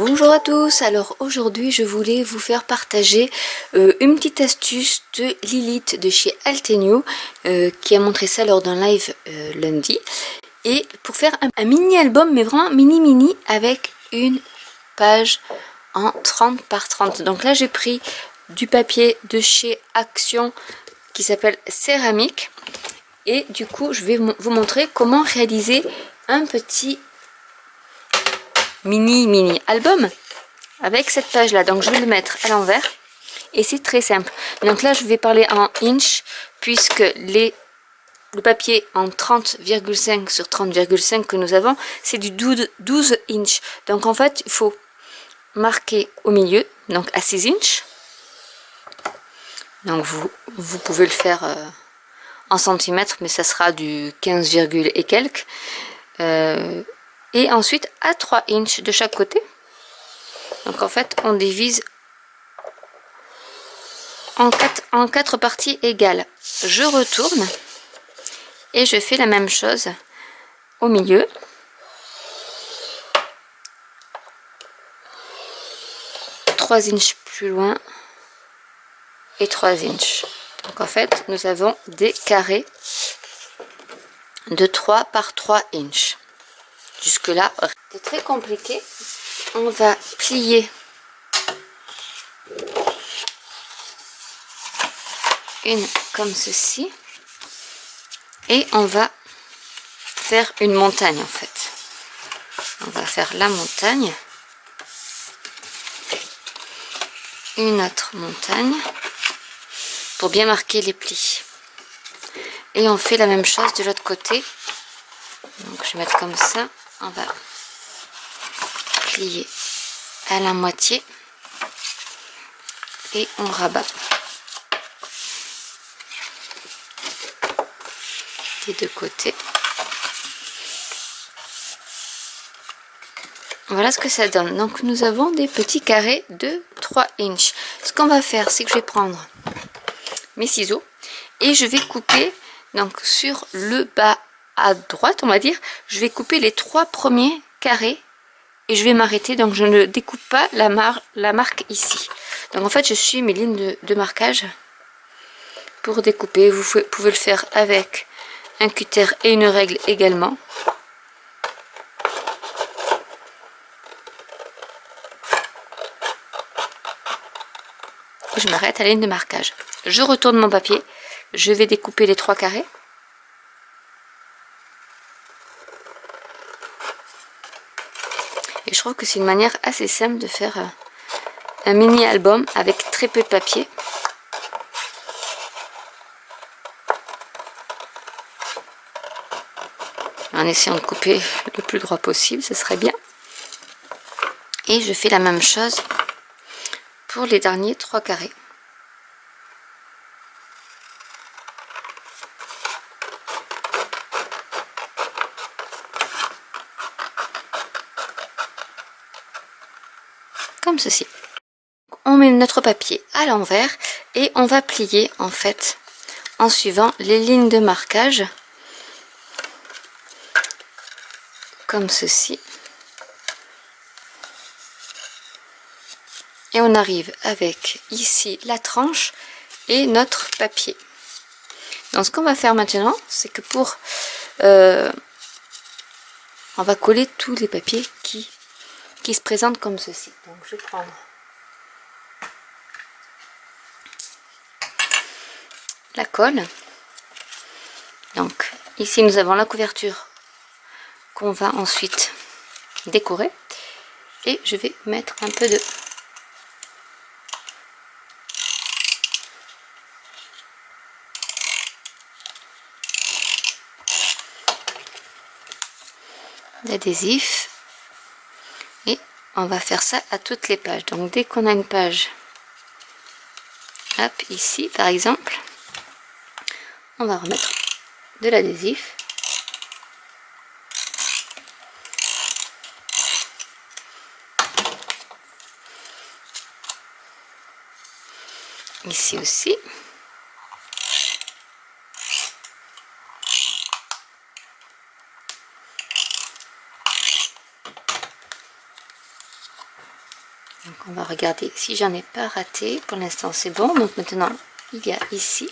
Bonjour à tous, alors aujourd'hui je voulais vous faire partager une petite astuce de Lilith de chez Altenew qui a montré ça lors d'un live lundi, et pour faire un mini album, mais vraiment mini avec une page en 30 par 30. Donc là j'ai pris du papier de chez Action qui s'appelle Céramique, et du coup je vais vous montrer comment réaliser un petit mini album avec cette page là. Donc je vais le mettre à l'envers et c'est très simple. Donc là je vais parler en inch puisque le papier en 30,5 sur 30,5 que nous avons, c'est du 12 inch. Donc en fait il faut marquer au milieu, donc à 6 inch. Donc vous pouvez le faire en centimètres, mais ça sera du 15, et quelques. Et ensuite à 3 inch de chaque côté. Donc en fait on divise en 4 parties égales. Je retourne et je fais la même chose au milieu. Trois inches plus loin et 3 inches. Donc en fait nous avons des carrés de 3 par 3 inches. Jusque là c'est très compliqué. On va plier une comme ceci et on va faire une montagne. En fait on va faire la montagne, une autre montagne pour bien marquer les plis, et on fait la même chose de l'autre côté. Donc je vais mettre comme ça, on va plier à la moitié et on rabat des deux côtés. Voilà ce que ça donne. Donc nous avons des petits carrés de 3 inches. Ce qu'on va faire, c'est que je vais prendre mes ciseaux et je vais couper, donc sur le bas à droite on va dire, je vais couper les 3 premiers carrés et je vais m'arrêter. Donc je ne découpe pas la marque ici. Donc en fait je suis mes lignes de marquage pour découper. Vous pouvez le faire avec un cutter et une règle également. Je m'arrête à la ligne de marquage. Je retourne mon papier. Je vais découper les 3 carrés. Et je trouve que c'est une manière assez simple de faire un mini album avec très peu de papier. En essayant de couper le plus droit possible, ce serait bien. Et je fais la même chose pour les derniers 3 carrés. Comme ceci. On met notre papier à l'envers et on va plier en fait en suivant les lignes de marquage comme ceci. Et on arrive avec ici la tranche et notre papier. Donc ce qu'on va faire maintenant, c'est que on va coller tous les papiers qui se présentent comme ceci. Donc je vais prendre la colle. Donc ici nous avons la couverture qu'on va ensuite décorer, et je vais mettre un peu d'adhésif, et on va faire ça à toutes les pages. Donc dès qu'on a une page, hop, ici par exemple, on va remettre de l'adhésif. Ici aussi. Donc on va regarder si j'en ai pas raté. Pour l'instant c'est bon. Donc maintenant il y a ici.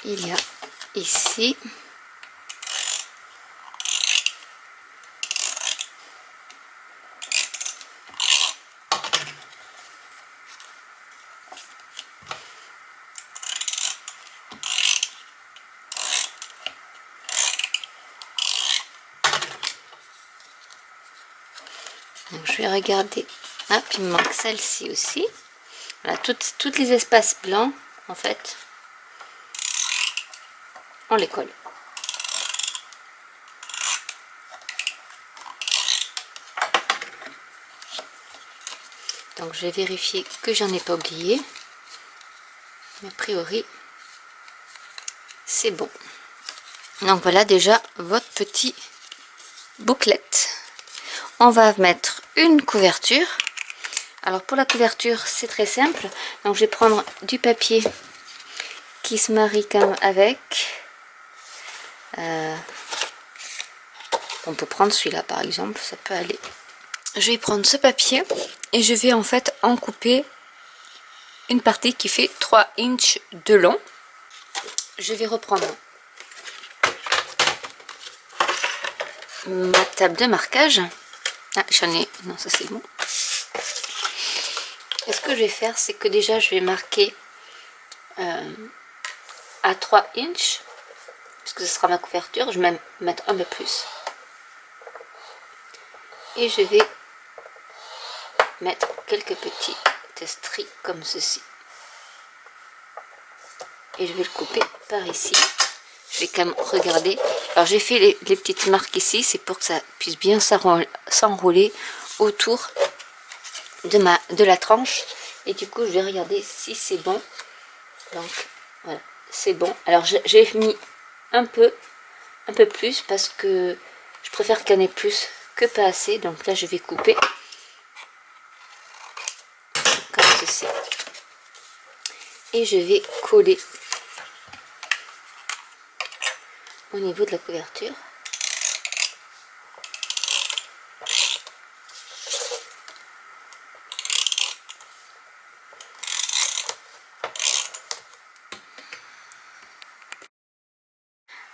Il y a ici. Donc, je vais regarder. Ah, puis il me manque celle-ci aussi. Voilà, toutes les espaces blancs, en fait, on les colle. Donc je vais vérifier que j'en ai pas oublié. Mais a priori, c'est bon. Donc voilà déjà votre petit bouclette. On va mettre une couverture. Alors pour la couverture, c'est très simple. Donc je vais prendre du papier qui se marie comme avec. On peut prendre celui-là par exemple, ça peut aller. Je vais prendre ce papier et je vais en fait en couper une partie qui fait 3 inches de long. Je vais reprendre ma table de marquage. Ah, j'en ai... Non, ça c'est bon. Et ce que je vais faire, c'est que déjà je vais marquer à 3 inches, puisque ce sera ma couverture. Je vais même mettre un peu plus. Et je vais mettre quelques petits stries comme ceci. Et je vais le couper par ici. Je vais quand même regarder. Alors j'ai fait les petites marques ici, c'est pour que ça puisse bien s'enrouler autour de la tranche. Et du coup je vais regarder si c'est bon. Donc voilà, c'est bon. Alors j'ai mis un peu plus parce que je préfère qu'il y en ait plus que pas assez. Donc là je vais couper comme ceci. Et je vais coller au niveau de la couverture.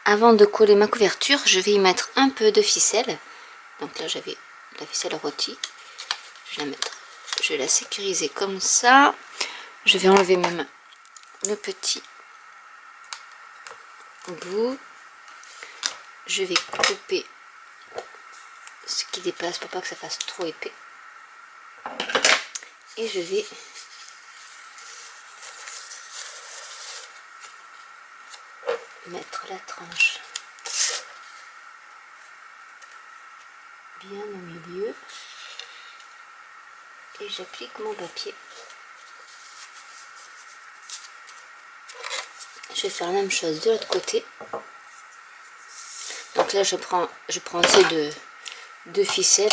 Avant de coller ma couverture, je vais y mettre un peu de ficelle. Donc là j'avais la ficelle rôtie. Je vais la sécuriser comme ça. Je vais enlever même le petit bout. Je vais couper ce qui dépasse pour pas que ça fasse trop épais. Et je vais mettre la tranche bien au milieu. Et j'applique mon papier. Je vais faire la même chose de l'autre côté. Donc là je prends assez de ficelle.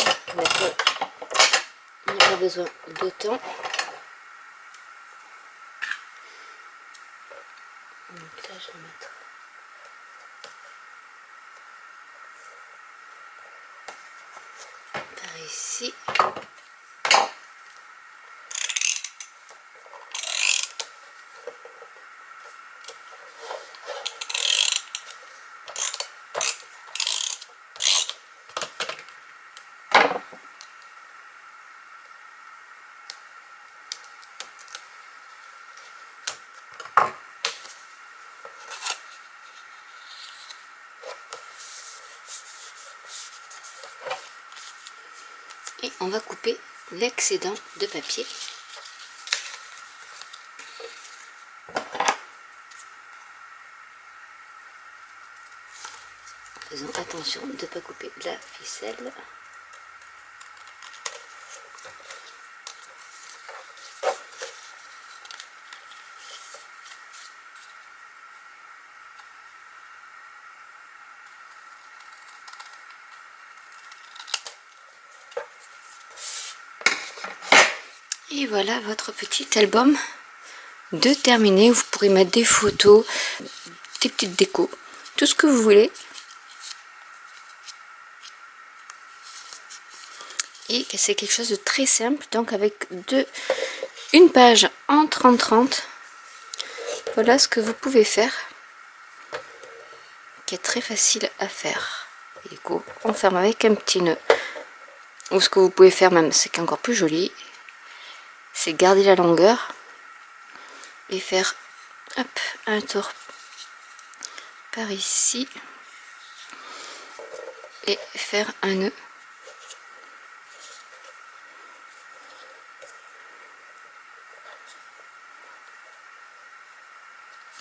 On n'a pas besoin d'autant. Donc là je vais mettre par ici. Et on va couper l'excédent de papier. Faisons attention de ne pas couper la ficelle. Et voilà votre petit album de terminé. Vous pourrez mettre des photos, des petites décos, tout ce que vous voulez. Et c'est quelque chose de très simple, donc avec une page en 30-30. Voilà ce que vous pouvez faire, qui est très facile à faire. Et on ferme avec un petit nœud. Ou ce que vous pouvez faire même, c'est encore plus joli, c'est garder la longueur et faire hop, un tour par ici et faire un nœud.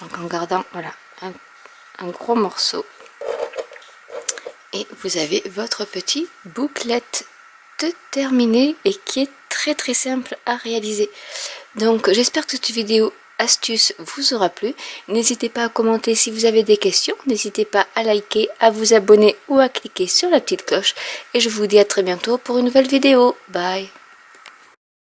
Donc en gardant voilà un gros morceau, et vous avez votre petit bouclette de terminé et qui est très simple à réaliser. Donc j'espère que cette vidéo astuce vous aura plu. N'hésitez pas à commenter si vous avez des questions, n'hésitez pas à liker, à vous abonner ou à cliquer sur la petite cloche, et je vous dis à très bientôt pour une nouvelle vidéo. Bye.